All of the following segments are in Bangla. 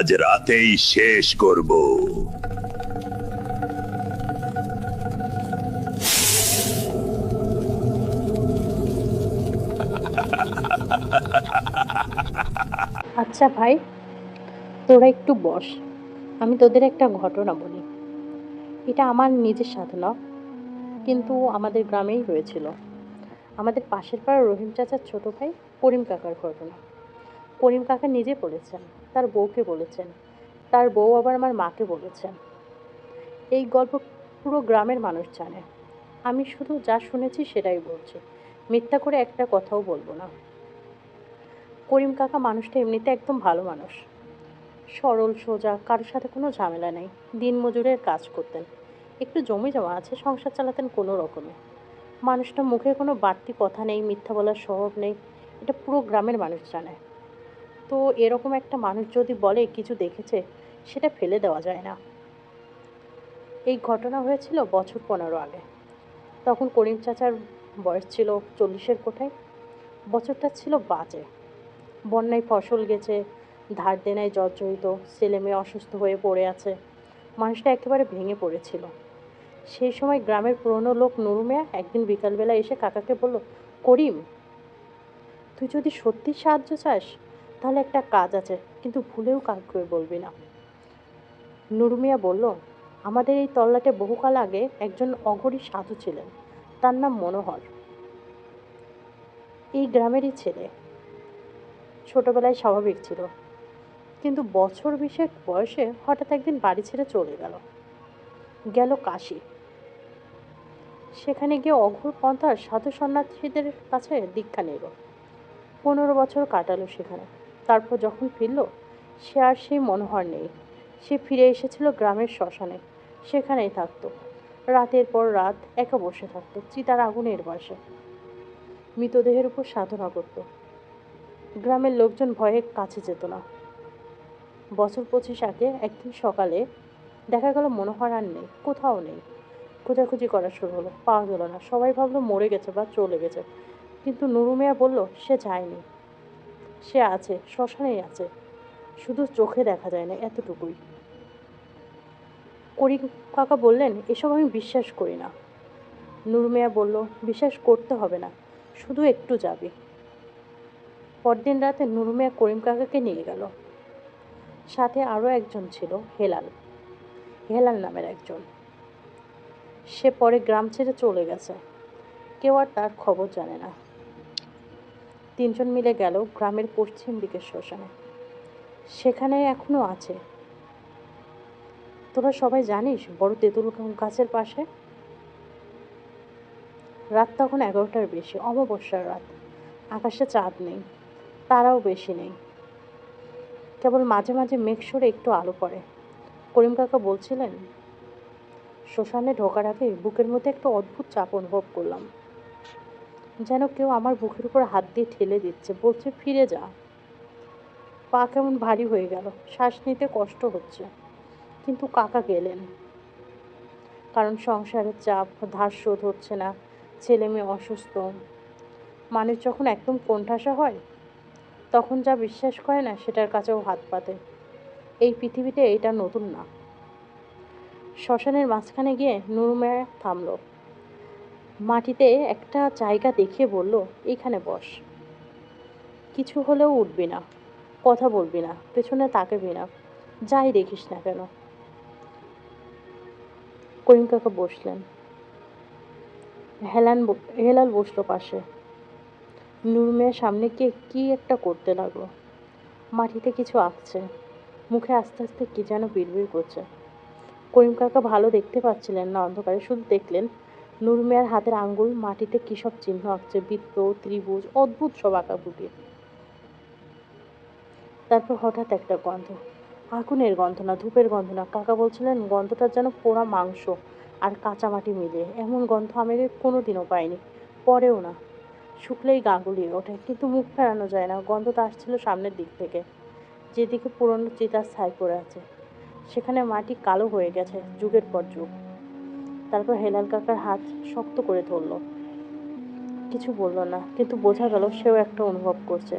আজ রাতেই শেষ করব। আচ্ছা ভাই, তোরা একটু বস, আমি তোদের একটা ঘটনা বলি। এটা আমার নিজের সাথে না, কিন্তু আমাদের গ্রামেই হয়েছিল। আমাদের পাশের পাড়ার রহিম চাচার ছোট ভাই করিম কাকার ঘটনা। করিম কাকা নিজে বলেছেন, তার বউকে বলেছেন, তার বউ আবার আমার মাকে বলেছেন। এই গল্প পুরো গ্রামের মানুষ জানে। আমি শুধু যা শুনেছি সেটাই বলছি, মিথ্যা করে একটা কথাও বলবো না। করিম কাকা মানুষটা এমনিতে একদম ভালো মানুষ, সরল সোজা, কারোর সাথে কোনো ঝামেলা নেই। দিন মজুরের কাজ করতেন, একটু জমি জমা আছে, সংসার চালাতেন কোনো রকমে। মানুষটা মুখে কোনো বাড়তি কথা নেই, মিথ্যা বলার স্বভাব নেই, এটা পুরো গ্রামের মানুষ জানে। তো এরকম একটা মানুষ যদি বলে কিছু দেখেছে, সেটা ফেলে দেওয়া যায় না। এই ঘটনা হয়েছিল বছর 15 আগে। তখন করিম চাচার বয়স ছিল 40-এর কোঠায়। বছরটা ছিল বাজে। বন্যায় ফসল গেছে, ধার দেনায় জর্জরিত, ছেলে মেয়ে অসুস্থ হয়ে পড়ে আছে। মানুষটা একেবারে ভেঙে পড়েছিল। সেই সময় গ্রামের পুরনো লোক নুরু মিয়া একদিন বিকালবেলা এসে কাকাকে বলল, করিম, তুই যদি সত্যি সাহায্য চাস তাহলে একটা কাজ আছে, কিন্তু ভুলেও কাউকে বলবি না। নুরু মিয়া বলল, আমাদের এই তল্লাটে বহুকাল আগে একজন অঘরী সাধু ছিলেন, তার নাম মনোহর। এই গ্রামেরই ছেলে, ছোটবেলায় স্বাভাবিক ছিল, কিন্তু বছর 20 বয়সে হঠাৎ একদিন বাড়ি ছেড়ে চলে গেল। গেল কাশি। সেখানে গিয়ে অঘোর পন্থার সাধু সন্ন্যাসীদের কাছে দীক্ষা নিল। 15 বছর কাটালো সেখানে। তারপর যখন ফিরল, সে আর সেই মনোহর নেই। সে ফিরে এসেছিল গ্রামের শ্মশানে, সেখানেই থাকতো। রাতের পর রাত একা বসে থাকতো চিতার আগুনের পাশে, মৃতদেহের উপর সাধনা করত। গ্রামের লোকজন ভয়ে কাছে যেত না। বছর 25 আগে একদিন সকালে দেখা গেল মনোহর আর নেই, কোথাও নেই। খোঁজাখুঁজি করা শুরু হলো, পাওয়া গেল না। সবাই ভাবলো মরে গেছে বা চলে গেছে, কিন্তু নুরু মিয়া বলল সে যায়নি, সে আছে, শ্মশানেই আছে, শুধু চোখে দেখা যায় না, এতটুকুই। করিম কাকা বললেন, এসব আমি বিশ্বাস করি না। নুরু মিয়া বলল, বিশ্বাস করতে হবে না, শুধু একটু যাবে। পরদিন রাতে নুরু মিয়া করিম কাকাকে নিয়ে গেল। সাথে আরো একজন ছিল, হেলাল, হেলাল নামের একজন। সে পরে গ্রাম ছেড়ে চলে গেছে, কেউ আর তার খবর জানে না। তিনজন মিলে গেল গ্রামের পশ্চিম দিকের শ্মশানে। সেখানে এখনো আছে। তোরা সবাই জানিস, বড় তেঁতুল গাছের পাশে। রাত তখন 11টার বেশি, অমাবস্যার রাত। আকাশে চাঁদ নেই, তারাও বেশি নেই, কেবল মাঝে মাঝে মেঘ সরে একটু আলো পড়ে। করিম কাকা বলছিলেন, শ্মশানে ঢোকার আগে বুকের মধ্যে একটা অদ্ভুত চাপ অনুভব করলাম, যেন কেউ আমার বুকের উপর হাত দিয়ে ঠেলে দিচ্ছে, বলছে ফিরে যা। পা কেমন ভারী হয়ে গেল, শ্বাস নিতে কষ্ট হচ্ছে। কিন্তু কাকা গেলেন, কারণ সংসারের চাপ, ধার শোধ হচ্ছে না, ছেলে মেয়ে অসুস্থ। মানুষ যখন একদম কোণঠাসা হয়, তখন যা বিশ্বাস করে না সেটার কাছেও হাত পাতে। এই পৃথিবীতে এটা নতুন না। শ্মশানের মাঝখানে গিয়ে নুরু মিয়া থামলো, মাটিতে একটা জায়গা দেখিয়ে বলল, এইখানে বস। কিছু হলেও উঠবি না, কথা বলবি না, পেছনে তাকাবি না, যাই দেখিস না কেন। করিম কাকা বসলেন, হেলাল বসলো পাশে। নুরু মিয়া সামনে গিয়ে কি একটা করতে লাগলো, মাটিতে কিছু আঁকছে, মুখে আস্তে আস্তে কি যেন বিড়বিড় করছে। করিম কাকা ভালো দেখতে পাচ্ছিলেন না অন্ধকারে, শুধু দেখলেন নুরু মিয়ার হাতের আঙ্গুল মাটিতে কি সব চিহ্ন আঁকছে, বৃত্ত, ত্রিভুজ, অদ্ভুত সব আঁকাবুকি। তারপর হঠাৎ একটা গন্ধ, আগুনের গন্ধ না, ধূপের গন্ধ না, কাকা বলছিলেন গন্ধটা যেন পোড়া মাংস আর কাঁচা মাটি মিলিয়ে। এমন গন্ধ আমি কোনোদিনও পাইনি, পরেও না। শুকলেই গা গুলিয়ে ওঠে, কিন্তু মুখ ফেরানো যায় না। গন্ধটা আসছিল সামনের দিক থেকে, যেদিকে পুরনো চিতার ছাই পড়ে আছে। সেখানে মাটি কালো হয়ে গেছে যুগের পর যুগ। তারপর হেলাল কাকার হাত শক্ত করে ধরল, কিছু বলল না, কিন্তু বোঝা গেল সেও একটা অনুভব করছে।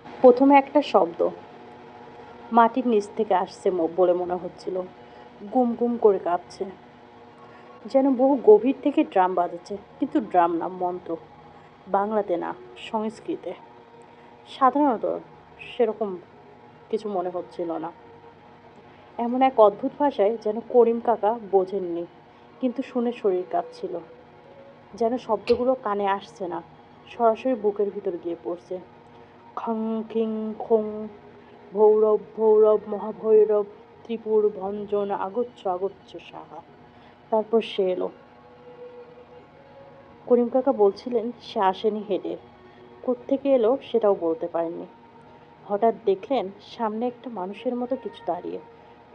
প্রথমে একটা শব্দ, মাটির নিচ থেকে আসছে বলে মনে হচ্ছিল। গুম গুম করে কাঁপছে, যেন বহু গভীর থেকে ড্রাম বাজাচ্ছে, কিন্তু ড্রাম না, মন্ত্র। বাংলাতে না, সংস্কৃতে। সাধারণত সেরকম কিছু মনে হচ্ছিল না। এমন এক অদ্ভুত ভাষায় যেন করিম কাকা বোঝেননি, কিন্তু শুনে শরীর কাঁপছিল। যেন শব্দগুলো কানে আসছে না, সরাসরি বুকের ভিতর গিয়ে পড়ছে। খং খিং খং, ভৌরব ভৌরব মহাভৈরব, ত্রিপুর ভঞ্জন আগচ্ছ আগচ্ছ সাহা। তারপর সে এলো। করিম কাকা বলছিলেন সে আসেনি হেঁটে, কোত্থেকে এলো সেটাও বলতে পারেননি। হঠাৎ দেখলেন সামনে একটা মানুষের মতো কিছু দাঁড়িয়ে,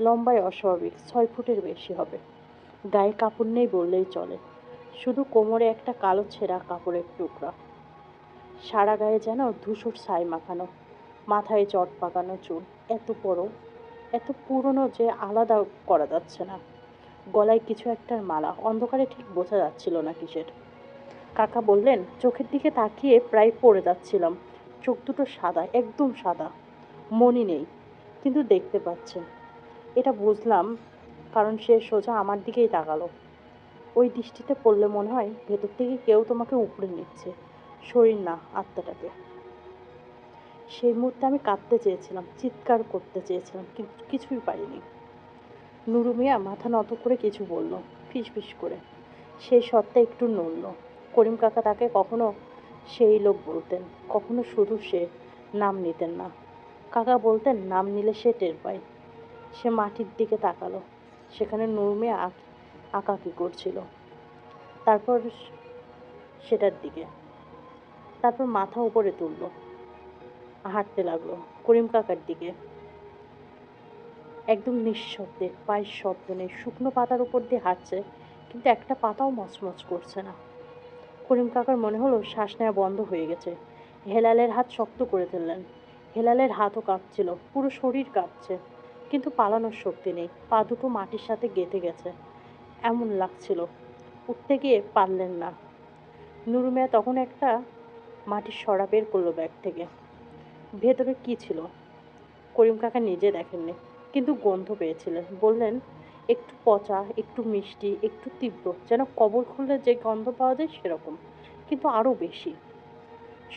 লম্বায় অস্বাভাবিক, 6 ফুটের বেশি হবে। গায়ে কাপড় নেই বললেই চলে, শুধু কোমরে একটা কালো ছেঁড়া কাপড়ের টুকরা। সারা গায়ে যেন ধূসর ছাই মাখানো, মাথায় চট পাকানো চুল, এত বড়, এত পুরনো যে আলাদা করা যাচ্ছে না। গলায় কিছু একটার মালা, অন্ধকারে ঠিক বোঝা যাচ্ছিল না কিসের। কাকা বললেন, চোখের দিকে তাকিয়ে প্রায় পড়ে যাচ্ছিলাম। চোখ দুটো সাদা, একদম সাদা, মনি নেই, কিন্তু দেখতে পাচ্ছে। এটা বুঝলাম কারণ সে সোজা আমার দিকেই তাকালো। ওই দৃষ্টিতে পড়লে মনে হয় ভেতর থেকে কেউ তোমাকে উপড়ে নিচ্ছে, শরীর না, আত্মাটাকে। সেই মুহূর্তে আমি কাঁদতে চেয়েছিলাম, চিৎকার করতে চেয়েছিলাম, কিন্তু কিছুই পারিনি। নুরু মিয়া মাথা নত করে কিছু বলল, ফিস ফিস করে। সেই সত্তা একটু নড়ল। করিম কাকা তাকে কখনো সেই লোক বলতেন, কখনো শুধু সে, নাম নিতেন না। কাকা বলতেন নাম নিলে সে টের পায়। সে মাটির দিকে তাকালো, সেখানে নুরু মিয়া আঁকাকি করছিল। তারপর সেটার দিকে, তারপর মাথা উপরে তুলল, হাঁটতে লাগলো করিম কাকার দিকে। একদম নিঃশব্দে, পায়ের শব্দ নেই, শুকনো পাতার উপর দিয়ে হাঁটছে, কিন্তু একটা পাতাও মচমচ করছে না। করিম কাকার মনে হলো শ্বাস নেওয়া বন্ধ হয়ে গেছে। হেলালের হাত শক্ত করে ফেললেন। হেলালের হাতও কাঁপছিল, পুরো শরীর কাঁপছে, কিন্তু পালানোর শক্তি নেই। পা দুটো মাটির সাথে গেঁথে গেছে, এমন লাগছিল। উঠতে গিয়ে পারলেন না। নুরু মিয়া তখন একটা মাটির সরা বের করলো ব্যাগ থেকে। ভেতরে কি ছিল করিম কাকা নিজে দেখেননি, কিন্তু গন্ধ পেয়েছিলেন। বললেন, একটু পচা, একটু মিষ্টি, একটু তীব্র, যেন কবর খুললে যে গন্ধ পাওয়া যায় সেরকম, কিন্তু আরো বেশি।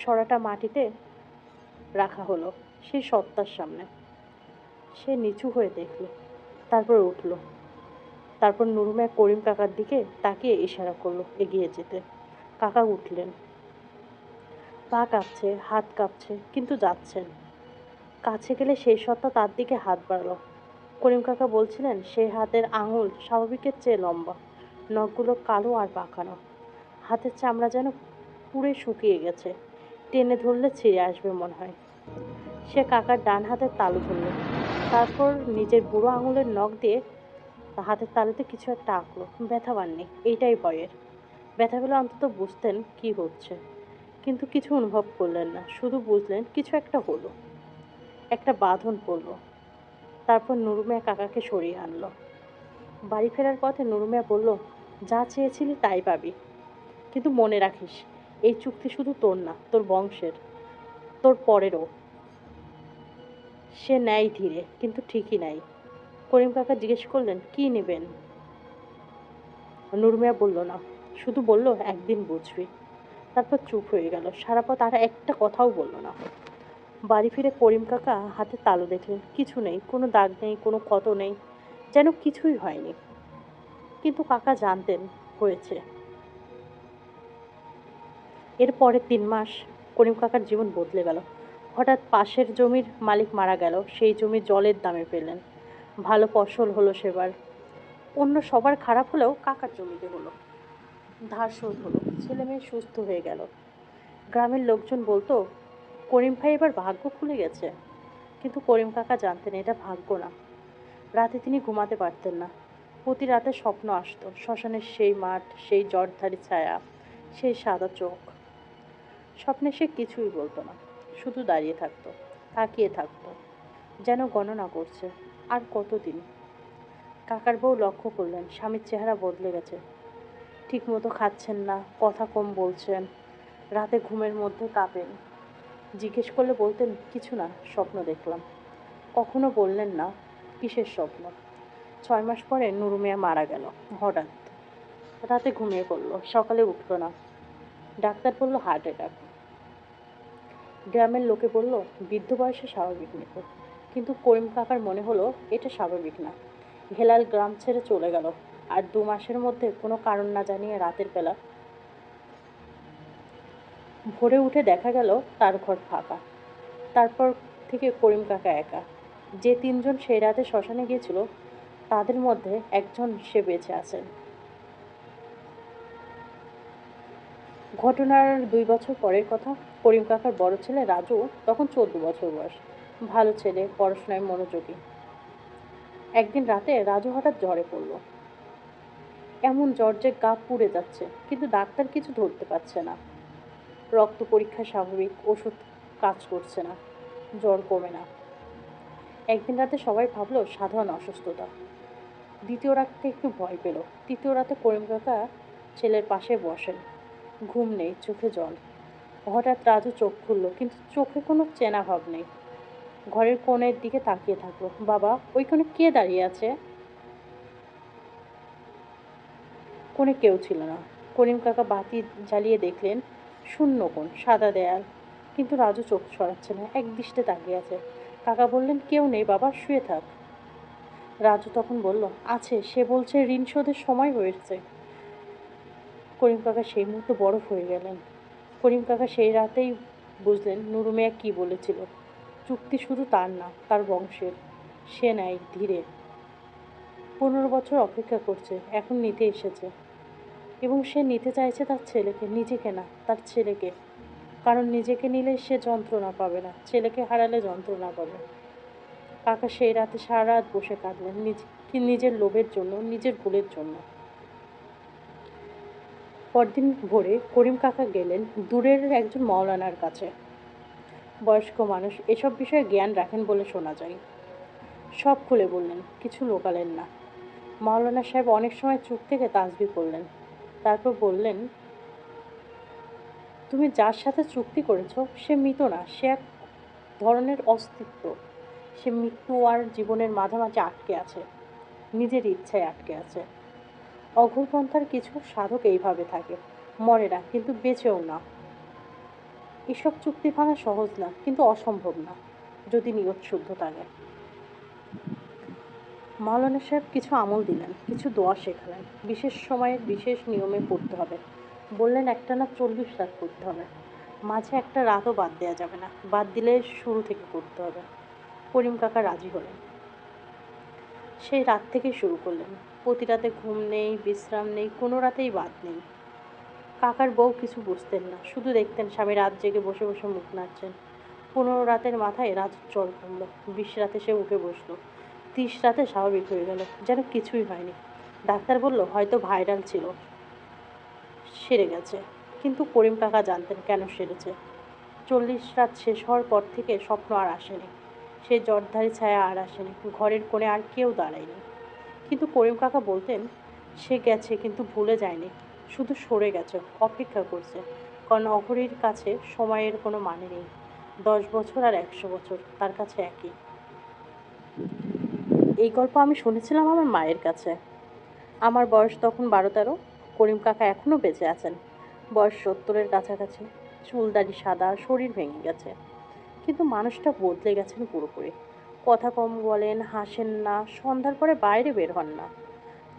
সরাটা মাটিতে রাখা হলো সেই সত্তার সামনে। সে নিচু হয়ে দেখল, তারপর উঠল। তারপর নুরু মিয়া করিম কাকার দিকে তাকিয়ে ইশারা করলো এগিয়ে যেতে। কাকা উঠলেন। পা কাঁপছে, হাত কাঁপছে, কিন্তু যাচ্ছেন। কাছে গেলে সেই সত্তা তার দিকে হাত বাড়ালো। করিম কাকা বলছিলেন, সেই হাতের আঙুল স্বাভাবিকের চেয়ে লম্বা, নখগুলো কালো আর পাকানো। হাতের চামড়া যেন পুড়ে শুকিয়ে গেছে, টেনে ধরলে ছিঁড়ে আসবে মনে হয়। সে কাকার ডান হাতের তালু ধরল, তারপর নিজের বুড়ো আঙুলের নখ দিয়ে হাতের তালুতে কিছু একটা আঁকলো। ব্যথা পাননি, এইটাই ভয়ের। ব্যথা পেলে অন্তত বুঝতেন কি হচ্ছে, কিন্তু কিছু অনুভব করলেন না, শুধু বুঝলেন কিছু একটা হলো, একটা বাঁধন পড়লো। তারপর নুরু মিয়া কাকাকে সরিয়ে আনলো। বাড়ি ফেরার পথে নুরু মিয়া বলল, যা চেয়েছিলি তাই পাবি, কিন্তু মনে রাখিস এই চুক্তি শুধু তোর না, তোর বংশের, তোর পরেরও। সে নেয় ধীরে, কিন্তু ঠিকই নাই। করিম কাকা জিজ্ঞেস করলেন, কি নেবেন? নুরু মিয়া বলল না, শুধু বলল, একদিন বুঝবি। তারপর চুপ হয়ে গেল। সারা পথ আর একটা কথাও বলল না। বাড়ি ফিরে করিম কাকা হাতে তালু দেখলেন, কিছু নেই, কোনো দাগ নেই, কোনো ক্ষত নেই, যেন কিছুই হয়নি। কিন্তু কাকা জানতেন হয়েছে। এর পরের 3 মাস করিম কাকার জীবন বদলে গেল। হঠাৎ পাশের জমির মালিক মারা গেল, সেই জমি জলের দামে পেলেন। ভালো ফসল হলো সেবার। অন্য সবার খারাপ হলেও কাকার জমিতে হলো। ধার শোধ হলো, ছেলে মেয়ে সুস্থ হয়ে গেল। গ্রামের লোকজন বলতো, করিম ভাই এবার ভাগ্য খুলে গেছে। কিন্তু করিম কাকা জানতেন এটা ভাগ্য না। রাতে তিনি ঘুমাতে পারতেন না। প্রতি রাতে স্বপ্ন আসতো, শ্মশানের সেই মাঠ, সেই জটধারী ছায়া, সেই সাদা চোখ। স্বপ্নে সে কিছুই বলতো না, শুধু দাঁড়িয়ে থাকতো, তাকিয়ে থাকতো, যেন গণনা করছে আর কতদিন। কাকার বউ লক্ষ্য করলেন স্বামীর চেহারা বদলে গেছে। ঠিক মতো খাচ্ছেন না, কথা কম বলছেন, রাতে ঘুমের মধ্যে কাঁপেন। জিজ্ঞেস করলে বলতেন, কিছু না, স্বপ্ন দেখলাম। কখনো বললেন না কিসের স্বপ্ন। 6 মাস পরে নুরু মিয়া মারা গেল হঠাৎ। রাতে ঘুমিয়ে পড়লো, সকালে উঠলো না। ডাক্তার বলল হার্ট অ্যাটাক। গ্রামের লোকে বলল বৃদ্ধ বয়সে স্বাভাবিক মৃত্যু। কিন্তু করিম কাকার মনে হলো এটা স্বাভাবিক না। হেলাল গ্রাম ছেড়ে চলে গেল। আর 2 মাসের মধ্যে কোনো কারণ না জানিয়ে রাতের বেলা ভোরে উঠে দেখা গেল তার ঘর ফাঁকা। তারপর থেকে করিম কাকা একা। যে 3জন সেই রাতে শ্মশানে গিয়েছিল তাদের মধ্যে একজন সে বেঁচে আছেন। ঘটনার 2 বছর পরের কথা। করিম কাকার বড় ছেলে রাজু তখন 14 বছর বয়স। ভালো ছেলে, পড়াশোনায় মনোযোগী। একদিন রাতে রাজু হঠাৎ জ্বরে পড়ল। এমন জ্বর যে গা পুড়ে যাচ্ছে, কিন্তু ডাক্তার কিছু ধরতে পারছে না। রক্ত পরীক্ষা স্বাভাবিক, ওষুধ কাজ করছে না, জ্বর কমে না। একদিন রাতে সবাই ভাবলো সাধারণ অসুস্থতা। দ্বিতীয় রাতে একটু ভয় পেল। তৃতীয় রাতে করিম কাকা ছেলের পাশে বসেন। ঘুম নেই, চোখে জল। হঠাৎ রাজু চোখ খুলল, কিন্তু চোখে কোনো চেনা ভাব নেই। ঘরের কোণের দিকে তাকিয়ে থাকলো। বাবা, ওই কোণে কে দাঁড়িয়ে আছে? কোণে কেউ ছিল না। করিম কাকা বাতি জ্বালিয়ে দেখলেন শূন্য কোণ, সাদা দেয়াল। কিন্তু রাজু চোখ সরাচ্ছে না, এক দৃষ্টে তাকিয়ে আছে। কাকা বললেন কেউ নেই বাবা, শুয়ে থাক। রাজু তখন বলল আছে, সে বলছে ঋণ শোধের সময় হয়েছে। করিম কাকা সেই মুহূর্তে বরফ হয়ে গেলেন। করিম কাকা সেই রাতেই বুঝলেন নুরু মিয়া কি বলেছিল। চুক্তি শুধু তার না, তার বংশের। সে নেয় ধীরে। 15 বছর অপেক্ষা করছে, এখন নিতে এসেছে। এবং সে নিতে চাইছে তার ছেলেকে, নিজেকে না, তার ছেলেকে। কারণ নিজেকে নিলে সে যন্ত্রণা পাবে না, ছেলেকে হারালে যন্ত্রণা পাবে। কাকা সেই রাতে সারা রাত বসে কাঁদলেন, নিজের লোভের জন্য, নিজের ভুলের জন্য। পরদিন ভোরে করিম কাকা গেলেন দূরের একজন মাওলানার কাছে। বয়স্ক মানুষ, এসব বিষয়ে জ্ঞান রাখেন বলে শোনা যায়। সব খুলে বললেন, কিছু লোকালেন না। মাওলানা সাহেব অনেক সময় চুপ থেকে তাসবিহ পড়লেন। তারপর বললেন, তুমি যার সাথে চুক্তি করেছ সে মৃত না, সে এক ধরনের অস্তিত্ব। সে মৃত্যু আর জীবনের মাঝামাঝি আটকে আছে, নিজের ইচ্ছায় আটকে আছে। অঘোরপন্থার কিছু সাধক এইভাবে থাকে, মরে না কিন্তু বেঁচেও না। এসব চুক্তি ভাঙা সহজ না, কিন্তু অসম্ভব না, যদি নিয়ত শুদ্ধ থাকে। মাওলানা সাহেব কিছু আমল দিলেন, কিছু দোয়া শেখালেন। বিশেষ সময়ে বিশেষ নিয়মে পড়তে হবে। বললেন একটানা 40 রাত পড়তে হবে। মাঝে একটা রাতও বাদ দেওয়া যাবে না, বাদ দিলে শুরু থেকে করতে হবে। করিম কাকা রাজি হলেন। সেই রাত থেকেই শুরু করলেন। প্রতি রাতে ঘুম নেই, বিশ্রাম নেই, কোনো রাতেই বাদ নেই। কাকার বউ কিছু বুঝতেন না, শুধু দেখতেন স্বামী রাত জেগে বসে বসে মুখ নাড়ছেন। 15 রাতের মাথায় রাজুর জ্বর কমলো। 20 রাতে সে উঠে বসলো। 30 রাতে স্বাভাবিক হয়ে গেল, যেন কিছুই হয়নি। ডাক্তার বলল হয়তো ভাইরাল ছিল, সেরে গেছে। কিন্তু করিম কাকা জানতেন কেন সেরেছে। 40 রাত শেষ হওয়ার পর থেকে স্বপ্ন আর আসেনি, সে জ্বরধারী ছায়া আর আসেনি, ঘরের কোণে আর কেউ দাঁড়ায়নি। কিন্তু করিম কাকা বলতেন সে গেছে, কিন্তু ভুলে যায়নি, শুধু সরে গেছে, অপেক্ষা করছে। কারণ অঘরীর কাছে সময়ের কোনো মানে নেই। 10 বছর আর 100 বছর তার কাছে একই। এই গল্প আমি শুনেছিলাম আমার মায়ের কাছে। আমার বয়স তখন 12-13। করিম কাকা এখনো বেঁচে আছেন। বয়স 70-এর কাছাকাছি। চুলদাড়ি সাদা, শরীর ভেঙে গেছে, কিন্তু মানুষটা বদলে গেছেন পুরোপুরি। কথা কম বলেন, হাসেন না, সন্ধ্যার পরে বাইরে বের হন না।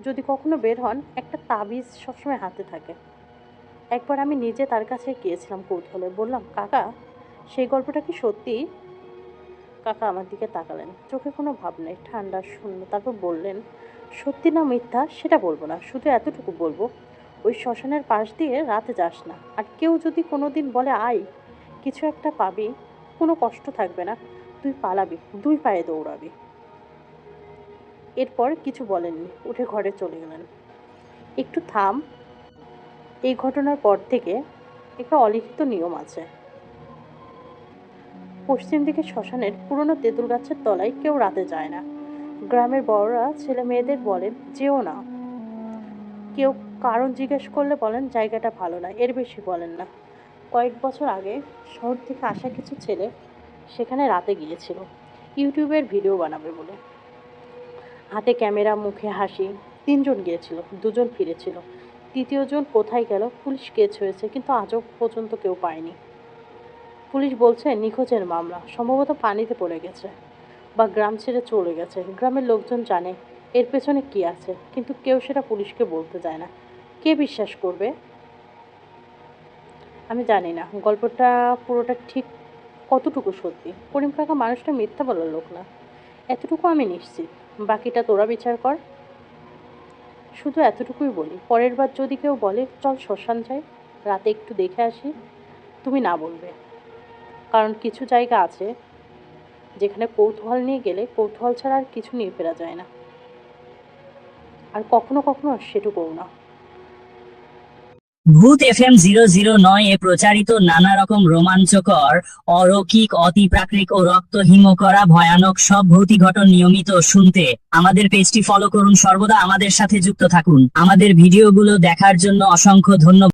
যদি কখনো বের হন, একটা তাবিজ সবসময় হাতে থাকে। একবার আমি নিজে তার কাছে গিয়েছিলাম কৌতূহলে, বললাম কাকা সেই গল্পটা কি সত্যি? কাকা আমার দিকে তাকালেন, চোখে কোনো ভাব নেই, ঠান্ডা শূন্য। তারপর বললেন, সত্যি না মিথ্যা সেটা বলবো না, শুধু এতটুকু বলবো, ওই শ্মশানের পাশ দিয়ে রাতে যাস না। আর কেউ যদি কোনোদিন বলে আয়, কিছু একটা পাবি, কোনো কষ্ট থাকবে না, তুই পালাবি, 2 পায়ে দৌড়াবি। এরপর কিছু বলেননি, উঠে ঘরে চলে গেলেন। একটু থাম, এই ঘটনার পর থেকে একটা অলিখিত নিয়ম আছে। পশ্চিম দিকে শ্মশানের পুরনো তেঁতুল গাছের তলায় কেউ রাতে যায় না। গ্রামের বড়রা ছেলে মেয়েদের বলেন যেও না। কেউ কারণ জিজ্ঞেস করলে বলেন জায়গাটা ভালো না, এর বেশি বলেন না। কয়েক বছর আগে শহর থেকে আসা কিছু ছেলে সেখানে রাতে গিয়েছিল। ইউটিউবের ভিডিও বানাবে বলে। হাতে ক্যামেরা, মুখে হাসি। 3 জন গিয়েছিল, 2 জন ফিরেছিল। 3য় জন কোথায় গেল? পুলিশ কেস হয়েছে, কিন্তু আজও পর্যন্ত কেউ পায়নি। পুলিশ বলছে নিখোঁজের মামলা, সম্ভবত পানিতে পড়ে গেছে বা গ্রাম ছেড়ে চলে গেছে। গ্রামের লোকজন জানে এর পেছনে কি আছে, কিন্তু কেউ সেটা পুলিশকে বলতে চায় না। কে বিশ্বাস করবে? আমি জানি না গল্পটা পুরোটা ঠিক কতটুকু সত্যি। করিম কাকা মানুষটা মিথ্যা বলার লোক না, এতটুকু আমি নিশ্চিত। বাকিটা তোরা বিচার কর। শুধু এতটুকুই বলি, পরের বার যদি কেউ বলে চল শ্মশান যাই, রাতে একটু দেখে আসি, তুমি না বলবে। কারণ কিছু জায়গা আছে যেখানে কৌতূহল নিয়ে গেলে কৌতূহল ছাড়া আর কিছু নিয়ে ফেরা যায় না। আর কখনো কখনো সেটুকুও না। ভূত FM 009 এ প্রচারিত নানা রকম রোমাঞ্চকর, অলৌকিক, অতিপ্রাকৃতিক ও রক্তহিম করা ভয়ানক সব ভৌতিক ঘটনা নিয়মিত শুনতে আমাদের পেজটি ফলো করুন। সর্বদা আমাদের সাথে যুক্ত থাকুন। আমাদের ভিডিওগুলো দেখার জন্য অসংখ্য ধন্যবাদ।